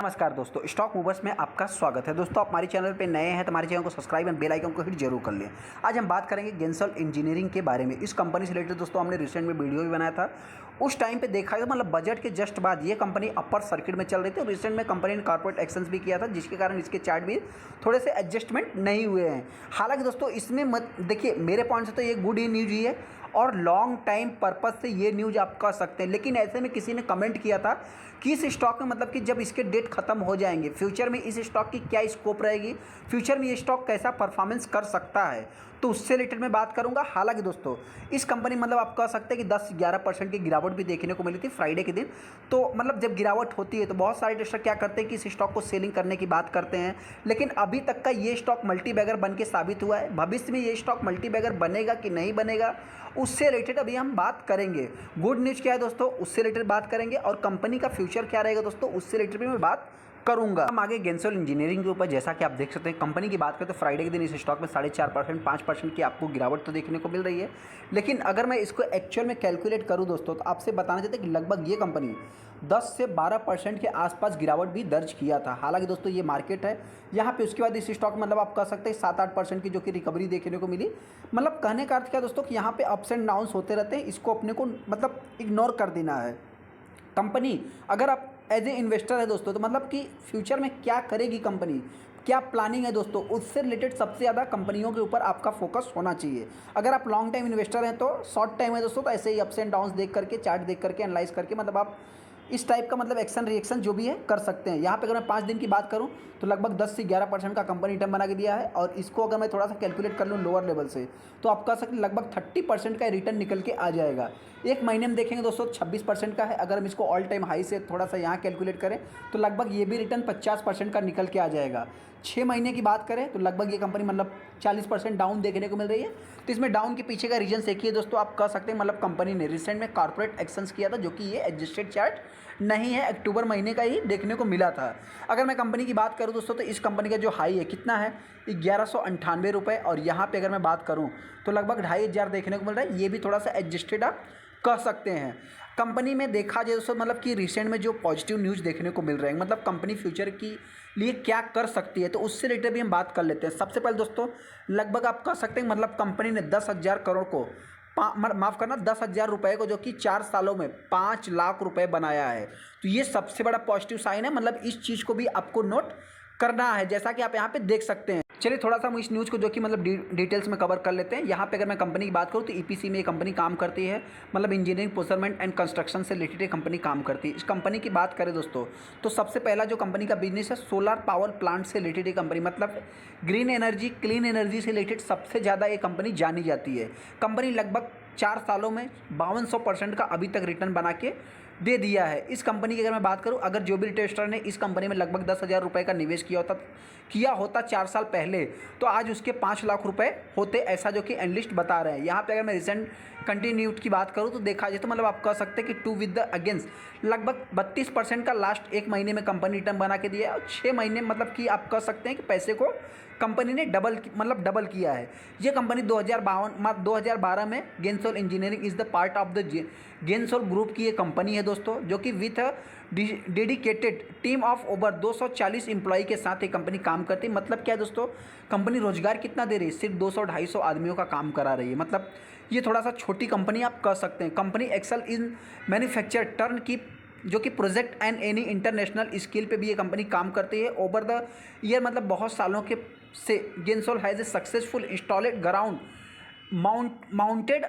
नमस्कार दोस्तों, stock movers में आपका स्वागत है। दोस्तों, आप हमारे चैनल पे नए हैं तो हमारे चैनल को सब्सक्राइब एंड बेल आइकन को हिट जरूर कर लें। आज हम बात करेंगे गेंसोल इंजीनियरिंग के बारे में। इस कंपनी से रिलेटेड दोस्तों हमने रिसेंट में वीडियो भी बनाया था। उस टाइम पे देखा है मतलब बजट के जस्ट बाद ये कंपनी अपर सर्किट में चल रही थी और रिसेंट में कंपनी ने कॉर्पोरेट एक्शंस भी किया था, जिसके कारण इसके चार्ट भी थोड़े से एडजस्टमेंट नहीं हुए हैं। हालांकि दोस्तों इसमें मत देखिए, मेरे पॉइंट से तो ये गुड ही न्यूज़ ही है और लॉन्ग टाइम पर्पस से ये न्यूज़ आप कह सकते हैं। लेकिन ऐसे में किसी ने कमेंट किया था कि इस स्टॉक में मतलब कि जब इसके डेट खत्म हो जाएंगे, फ्यूचर में इस स्टॉक की क्या स्कोप रहेगी, फ्यूचर में ये स्टॉक कैसा परफॉर्मेंस कर सकता है, तो उससे रिलेटेड मैं बात करूंगा। हालांकि दोस्तों इस कंपनी मतलब आप कह सकते हैं कि 10-11% की गिरावट भी देखने को मिली थी फ्राइडे के दिन। तो मतलब जब गिरावट होती है तो बहुत सारे इन्वेस्टर क्या करते हैं कि इस स्टॉक को सेलिंग करने की बात करते हैं, लेकिन अभी तक का ये स्टॉक मल्टीबैगर बन के साबित हुआ है। भविष्य में ये स्टॉक मल्टीबैगर बनेगा कि नहीं बनेगा, उससे रिलेटेड अभी हम बात करेंगे। गुड न्यूज़ क्या है दोस्तों, उससे रिलेटेड बात करेंगे और कंपनी का फ्यूचर क्या रहेगा दोस्तों, उससे रिलेटेड भी मैं बात करूंगा। हम आगे गेंसोल इंजीनियरिंग के ऊपर, जैसा कि आप देख सकते हैं कंपनी की बात करें तो फ्राइडे के दिन इस स्टॉक में 4.5% 5% की आपको गिरावट तो देखने को मिल रही है। लेकिन अगर मैं इसको एक्चुअल में कैलकुलेट करूं दोस्तों तो आपसे बताना चाहते हैं कि लगभग ये कंपनी 10 से 12% के आसपास गिरावट भी दर्ज किया था। हालांकि दोस्तों ये मार्केट है यहाँ पे, उसके बाद इस स्टॉक मतलब आप कह सकते हैं 7-8% की जो कि रिकवरी देखने को मिली। मतलब कहने का अर्थ क्या दोस्तों कि यहाँ पे अप्स एंड डाउन्स होते रहते हैं, इसको अपने को मतलब इग्नोर कर देना है। कंपनी अगर आप एज ए इन्वेस्टर है दोस्तों तो मतलब कि फ्यूचर में क्या करेगी कंपनी, क्या प्लानिंग है दोस्तों, उससे रिलेटेड सबसे ज़्यादा कंपनियों के ऊपर आपका फोकस होना चाहिए। अगर आप लॉन्ग टाइम इन्वेस्टर हैं तो शॉर्ट टाइम है दोस्तों तो ऐसे ही अप्स एंड डाउन्स देख करके, चार्ट देख करके, एनालाइज करके मतलब आप इस टाइप का मतलब एक्शन रिएक्शन जो भी है कर सकते हैं। यहाँ पे अगर मैं 5 दिन की बात करूँ तो लगभग 10 से 11% का कंपनी रिटर्न बना के दिया है और इसको अगर मैं थोड़ा सा कैलकुलेट कर लूँ लोअर लेवल से तो आप कह सकते हैं लगभग 30% का रिटर्न निकल के आ जाएगा। एक महीने में देखेंगे दोस्तों 26% का है। अगर हम इसको ऑल टाइम हाई से थोड़ा सा यहाँ कैलकुलेट करें तो लगभग ये भी रिटर्न 50% का निकल के आ जाएगा। 6 महीने की बात करें तो लगभग ये कंपनी मतलब 40% डाउन देखने को मिल रही है। तो इसमें डाउन के पीछे का रीजन देखिए दोस्तों, आप कह सकते हैं मतलब कंपनी ने रिसेंट में कॉर्पोरेट एक्शंस किया था, जो कि ये एडजस्टेड चार्ट नहीं है, अक्टूबर महीने का ही देखने को मिला था। अगर मैं कंपनी की बात करूं दोस्तों तो इस कंपनी का जो हाई है कितना है, 1198 रुपये, और यहाँ पे अगर मैं बात करूं तो लगभग 2500 देखने को मिल रहा है। ये भी थोड़ा सा एडजस्टेड आप कह सकते हैं। कंपनी में देखा जाए दोस्तों मतलब कि रिसेंट में जो पॉजिटिव न्यूज़ देखने को मिल रहे हैं, मतलब कंपनी फ्यूचर की लिए क्या कर सकती है, तो उससे रिलेटेड भी हम बात कर लेते हैं। सबसे पहले दोस्तों लगभग आप कह सकते हैं मतलब कंपनी ने 10,000 करोड़ को माफ़ करना 10,000 रुपये को, जो कि 4 सालों में 5 लाख रुपए बनाया है। तो ये सबसे बड़ा पॉजिटिव साइन है। मतलब इस चीज़ को भी आपको नोट करना है, जैसा कि आप यहाँ पे देख सकते हैं। चलिए थोड़ा सा हम इस न्यूज़ को जो कि मतलब डिटेल्स में कवर कर लेते हैं। यहाँ पे अगर मैं कंपनी की बात करूँ तो ईपीसी में ये कंपनी काम करती है, मतलब इंजीनियरिंग प्रोक्योरमेंट एंड कंस्ट्रक्शन से रिलेटेड ये कंपनी काम करती है। इस कंपनी की बात करें दोस्तों तो सबसे पहला जो कंपनी का बिजनेस है सोलर पावर प्लांट से रिलेटेड ये कंपनी, मतलब ग्रीन एनर्जी, क्लीन एनर्जी से रिलेटेड सबसे ज़्यादा ये कंपनी जानी जाती है। कंपनी लगभग 4 सालों में 5200% का अभी तक रिटर्न बना के दे दिया है। इस कंपनी की अगर मैं बात करूं, अगर जो भी इन्वेस्टर ने इस कंपनी में लगभग 10,000 रुपये का निवेश किया होता 4 साल पहले, तो आज उसके 5 लाख रुपए होते, ऐसा जो कि एनालिस्ट बता रहे हैं। यहाँ पे अगर मैं रिसेंट कंटिन्यूड की बात करूँ तो देखा जाए तो मतलब आप कह सकते हैं कि टू विद द अगेंस्ट लगभग 32% का लास्ट 1 महीने में कंपनी रिटर्न बना के दिया है और 6 महीने मतलब कि आप कह सकते हैं कि पैसे को कंपनी ने डबल किया है। ये कंपनी 2012 में Gensol engineering is the part of the Gensol group की ये कंपनी है दोस्तों, जो कि with dedicated team of over 240 employee के साथ ये कंपनी काम करती है। मतलब क्या है दोस्तों, कंपनी रोजगार कितना दे रही है, सिर्फ 200-250 आदमियों का काम करा रही है। मतलब ये थोड़ा सा छोटी कंपनी आप कह सकते हैं। Company excel in manufacture turn की, जो कि project and any international skill पे भी ये कंपनी काम करती है। ओवर द ईयर मतलब बहुत सालों के से Gensol has a successful installed ground mounted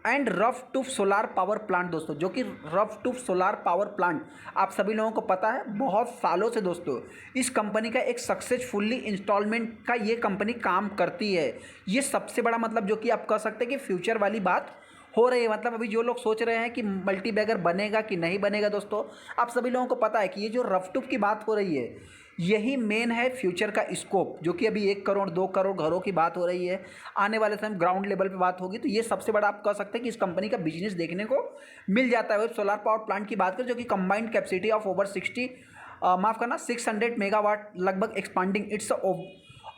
and rooftop solar power plant दोस्तों, जो कि rooftop solar power plant आप सभी लोगों को पता है बहुत सालों से दोस्तों इस कंपनी का एक सक्सेसफुली इंस्टॉलमेंट का ये कंपनी काम करती है। ये सबसे बड़ा मतलब जो कि आप कह सकते हैं कि फ्यूचर वाली बात हो रही है। मतलब अभी जो लोग सोच रहे हैं कि मल्टीबैगर बनेगा कि नहीं बनेगा दोस्तों, आप सभी लोगों को पता है कि ये जो रफ टूफ की बात हो रही है यही मेन है फ्यूचर का स्कोप, जो कि अभी 1 करोड़ 2 करोड़ घरों की बात हो रही है, आने वाले समय ग्राउंड लेवल पे बात होगी। तो ये सबसे बड़ा आप कह सकते हैं कि इस कंपनी का बिजनेस देखने को मिल जाता है। सोलर पावर प्लांट की बात करें जो कि combined capacity of over 600 megawatt लगभग expanding its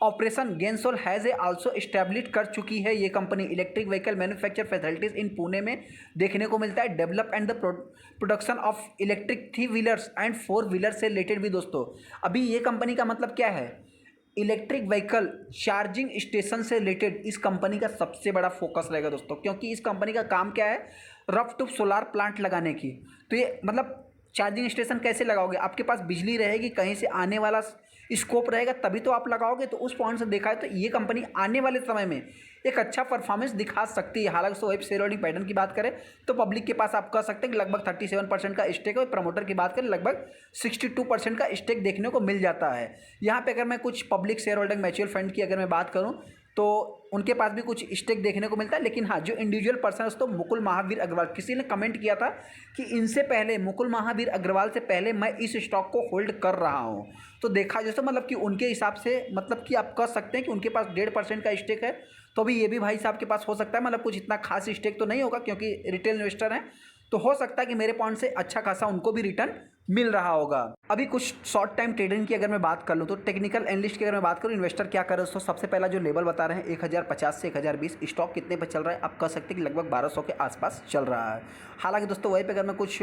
operation Gensol has a also establish कर चुकी है ये कंपनी। Electric vehicle manufacture facilities in Pune में देखने को मिलता है। Develop and the production of electric 3 wheelers and 4 wheeler से रिलेटेड भी दोस्तों। अभी ये कंपनी का मतलब क्या है, इलेक्ट्रिक व्हीकल चार्जिंग स्टेशन से रिलेटेड इस कंपनी का सबसे बड़ा फोकस रहेगा दोस्तों, क्योंकि इस कंपनी का काम क्या है, रफ टू सोलार प्लांट लगाने की। तो ये मतलब चार्जिंग स्टेशन कैसे लगाओगे, आपके पास बिजली रहेगी, कहीं से आने वाला स्कोप रहेगा तभी तो आप लगाओगे। तो उस पॉइंट से देखा है तो ये कंपनी आने वाले समय में एक अच्छा परफॉर्मेंस दिखा सकती है। हालांकि so web share holding pattern की बात करें तो पब्लिक के पास आप कह सकते हैं कि लगभग 37% का स्टेक है, और प्रमोटर की बात करें लगभग 62% का स्टेक देखने को मिल जाता है। यहाँ पे अगर मैं कुछ public share holding mutual fund की अगर मैं बात करूँ तो उनके पास भी कुछ स्टेक देखने को मिलता है। लेकिन हाँ, जो इंडिविजुअल पर्सन है तो मुकुल महावीर अग्रवाल, किसी ने कमेंट किया था कि इनसे पहले मुकुल महावीर अग्रवाल से पहले मैं इस स्टॉक को होल्ड कर रहा हूँ। तो देखा जैसे मतलब कि उनके हिसाब से मतलब कि आप कह सकते हैं कि उनके पास 1.5% का स्टेक है। तो अभी ये भी भाई साहब के पास हो सकता है, मतलब कुछ इतना खास स्टेक तो नहीं होगा क्योंकि रिटेल इन्वेस्टर हैं, तो हो सकता है कि मेरे पॉइंट से अच्छा खासा उनको भी रिटर्न मिल रहा होगा। अभी कुछ शॉर्ट टाइम ट्रेडिंग की अगर मैं बात कर लूँ तो टेक्निकल एनालिस्ट की अगर मैं बात करूँ, इन्वेस्टर क्या कर रहे हैं दोस्तों, सबसे पहला जो लेवल बता रहे हैं 1050 से 1020, स्टॉक कितने पे चल रहा है आप कह सकते हैं कि लगभग 1200 के आसपास चल रहा है। हालांकि दोस्तों वहीं पे अगर मैं कुछ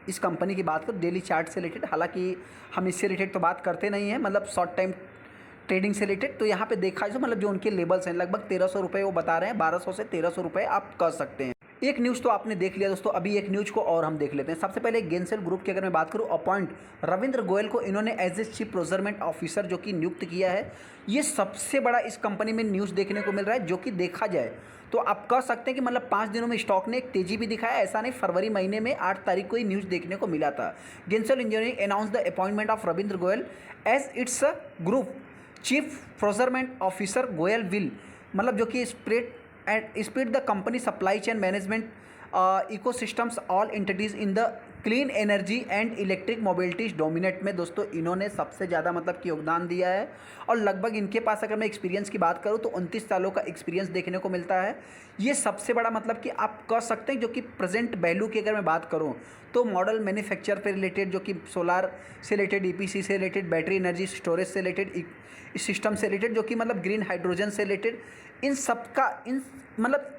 इस कंपनी की बात करूँ डेली चार्ट से रिलेटेड, हालांकि हम इससे रिलेटेड तो बात करते नहीं हैं, मतलब शॉर्ट टाइम ट्रेडिंग से रिलेटेड, तो यहाँ पे देखा जाए तो मतलब जो उनके लेवल्स हैं लगभग 1300 रुपये वो बता रहे हैं, 1200 से 1300 रुपये आप कर सकते हैं। एक न्यूज़ तो आपने देख लिया दोस्तों, अभी एक न्यूज़ को और हम देख लेते हैं। सबसे पहले गेंसेल ग्रुप की अगर मैं बात करूं, अपॉइंट रविंद्र गोयल को इन्होंने as a chief procurement officer जो कि नियुक्त किया है। ये सबसे बड़ा इस कंपनी में न्यूज़ देखने को मिल रहा है, जो कि देखा जाए तो आप कह सकते हैं कि मतलब 5 दिनों में स्टॉक ने एक तेजी भी दिखाया। ऐसा नहीं, फरवरी महीने में 8 तारीख को ही न्यूज़ देखने को मिला था। Gensol engineering announce the appointment of Ravindra Goyal as its group chief procurement officer. Goyal will मतलब जो कि spread the company supply chain management ecosystems all entities in the clean energy and electric mobility dominate में दोस्तों इन्होंने सबसे ज़्यादा मतलब कि योगदान दिया है। और लगभग इनके पास अगर मैं एक्सपीरियंस की बात करूं तो 29 सालों का एक्सपीरियंस देखने को मिलता है। ये सबसे बड़ा मतलब कि आप कह सकते हैं, जो कि प्रेजेंट वैल्यू की अगर मैं बात करूं तो मॉडल मैन्युफैक्चर पे रिलेटेड, जो कि सोलार से रिलेटेड, ईपीसी से रिलेटेड, बैटरी एनर्जी स्टोरेज से रिलेटेड, सिस्टम से रिलेटेड, जो कि मतलब ग्रीन हाइड्रोजन से रिलेटेड, इन सबका मतलब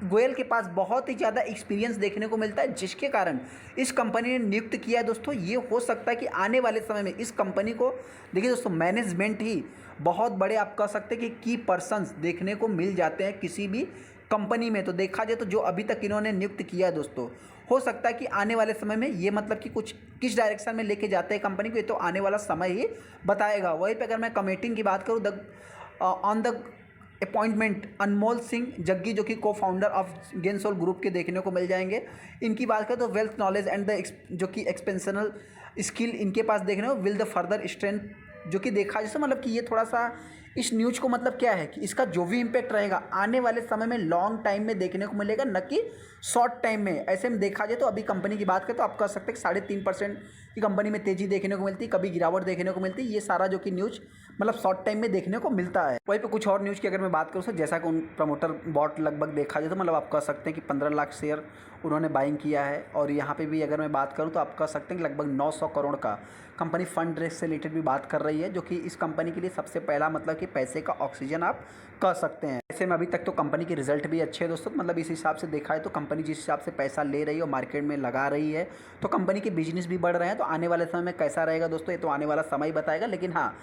गोयल के पास बहुत ही ज़्यादा एक्सपीरियंस देखने को मिलता है, जिसके कारण इस कंपनी ने नियुक्त किया है दोस्तों। ये हो सकता है कि आने वाले समय में इस कंपनी को देखिए दोस्तों, मैनेजमेंट ही बहुत बड़े आप कह सकते हैं कि की पर्सन्स देखने को मिल जाते हैं किसी भी कंपनी में। तो देखा जाए तो जो अभी तक इन्होंने नियुक्त किया है दोस्तों, हो सकता है कि आने वाले समय में ये मतलब कि कुछ किस डायरेक्शन में लेके जाते हैं कंपनी को, ये तो आने वाला समय ही बताएगा। वहीं पर अगर मैं कमेटिंग की बात करूँ, ऑन द अपॉइंटमेंट अनमोल सिंह जग्गी जो कि को फाउंडर ऑफ गेंसोल ग्रुप के देखने को मिल जाएंगे। इनकी बात करें तो वेल्थ नॉलेज एंड द जो कि एक्सपेंशनल स्किल इनके पास देखने को विल द फर्दर स्ट्रेंथ, जो कि देखा जैसे मतलब कि ये थोड़ा सा इस न्यूज़ को मतलब क्या है कि इसका जो भी इम्पैक्ट रहेगा आने वाले समय में लॉन्ग टाइम में देखने को मिलेगा, न कि शॉर्ट टाइम में। ऐसे में देखा जाए तो अभी कंपनी की बात करें तो आप कह सकते हैं कि 3.5% की कंपनी में तेज़ी देखने को मिलती है, कभी गिरावट देखने को मिलती है। ये सारा जो कि न्यूज़ मतलब शॉर्ट टाइम में देखने को मिलता है। वहीं पे कुछ और न्यूज़ की अगर मैं बात करूँ सर, जैसा कि उन प्रमोटर बॉट लगभग देखा जाए तो मतलब आप कह सकते हैं कि 15 लाख शेयर उन्होंने बाइंग किया है। और यहाँ पे भी अगर मैं बात करूँ तो आप कह सकते हैं कि लगभग 900 करोड़ का कंपनी फंड रेस से रिलेटेड भी बात कर रही है, जो कि इस कंपनी के लिए सबसे पहला मतलब कि पैसे का ऑक्सीजन आप कह सकते हैं। ऐसे में अभी तक तो कंपनी के रिजल्ट भी अच्छे हैं दोस्तों, मतलब इस हिसाब से देखा है तो कंपनी जिस हिसाब से पैसा ले रही है और मार्केट में लगा रही है तो कंपनी के बिजनेस भी बढ़ रहे हैं। तो आने वाले समय में कैसा रहेगा दोस्तों, ये तो आने वाला समय ही बताएगा। लेकिन हाँ,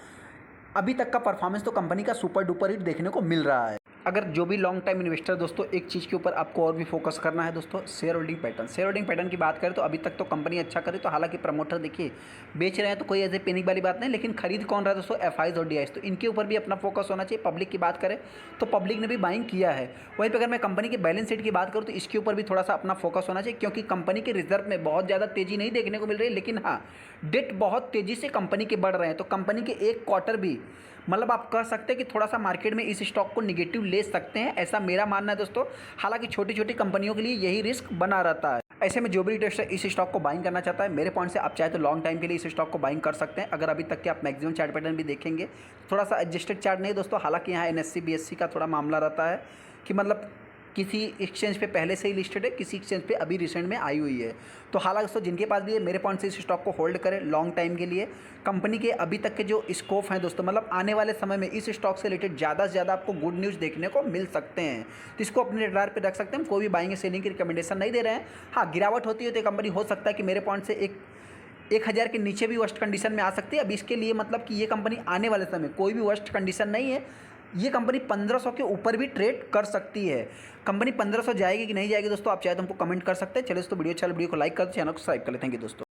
अभी तक का परफॉर्मेंस तो कंपनी का सुपर डुपर हिट देखने को मिल रहा है। अगर जो भी लॉन्ग टाइम इन्वेस्टर दोस्तों, एक चीज़ के ऊपर आपको और भी फोकस करना है दोस्तों, share holding pattern. Share holding pattern की बात करें तो अभी तक तो कंपनी अच्छा करे, तो हालांकि प्रमोटर देखिए बेच रहे हैं तो कोई ऐसे पैनिक वाली बात नहीं, लेकिन खरीद कौन रहा है दोस्तों, एफआईज और डीआईज, तो इनके ऊपर भी अपना फोकस होना चाहिए। पब्लिक की बात करें तो पब्लिक ने भी बाइंग किया है। वहीं पर अगर मैं कंपनी के बैलेंस शीट की बात करूँ तो इसके ऊपर भी थोड़ा सा अपना फोकस होना चाहिए, क्योंकि कंपनी के रिजर्व में बहुत ज़्यादा तेज़ी नहीं देखने को मिल रही है, लेकिन हाँ डेट बहुत तेज़ी से कंपनी के बढ़ रहे हैं। तो कंपनी के एक क्वार्टर भी मतलब आप कह सकते हैं कि थोड़ा सा मार्केट में इस स्टॉक को निगेटिव ले सकते हैं, ऐसा मेरा मानना है दोस्तों। हालांकि छोटी छोटी कंपनियों के लिए यही रिस्क बना रहता है। ऐसे में जो भी इन्वेस्टर इस स्टॉक को बाइंग करना चाहता है, मेरे पॉइंट से आप चाहे तो लॉन्ग टाइम के लिए इस स्टॉक को बाइंग कर सकते हैं। अगर अभी तक के आप मैक्सिमम चार्ट पैटर्न भी देखेंगे, थोड़ा सा एडजस्टेड चार्ट नहीं दोस्तों, हालांकि यहाँ एनएससी बीएससी का थोड़ा मामला रहता है कि मतलब किसी एक्सचेंज पे पहले से ही लिस्टेड है, किसी एक्सचेंज पे अभी रिसेंट में आई हुई है। तो हालांकि दोस्तों जिनके पास भी है, मेरे पॉइंट से इस स्टॉक को होल्ड करें लॉन्ग टाइम के लिए। कंपनी के अभी तक के जो स्कोप हैं दोस्तों, मतलब आने वाले समय में इस स्टॉक से रिलेटेड ज़्यादा से ज़्यादा आपको गुड न्यूज़ देखने को मिल सकते हैं, तो इसको अपने रडार पे रख सकते हैं। हम कोई भी बाइंग सेलिंग की रिकमेंडेशन नहीं दे रहे हैं। हाँ, गिरावट होती है तो कंपनी हो सकता है कि मेरे पॉइंट से 1000 के नीचे भी वर्स्ट कंडीशन में आ सकती है। अभी इसके लिए मतलब कि ये कंपनी आने वाले समय कोई भी वर्स्ट कंडीशन नहीं है। ये कंपनी 1500 के ऊपर भी ट्रेड कर सकती है। कंपनी 1500 जाएगी कि नहीं जाएगी दोस्तों, आप चाहे तो हमको कमेंट कर सकते हैं। चलिए दोस्तों, वीडियो अच्छा, वीडियो को लाइक कर, चैनल को सब्सक्राइब कर लें। थैंक यू दोस्तों।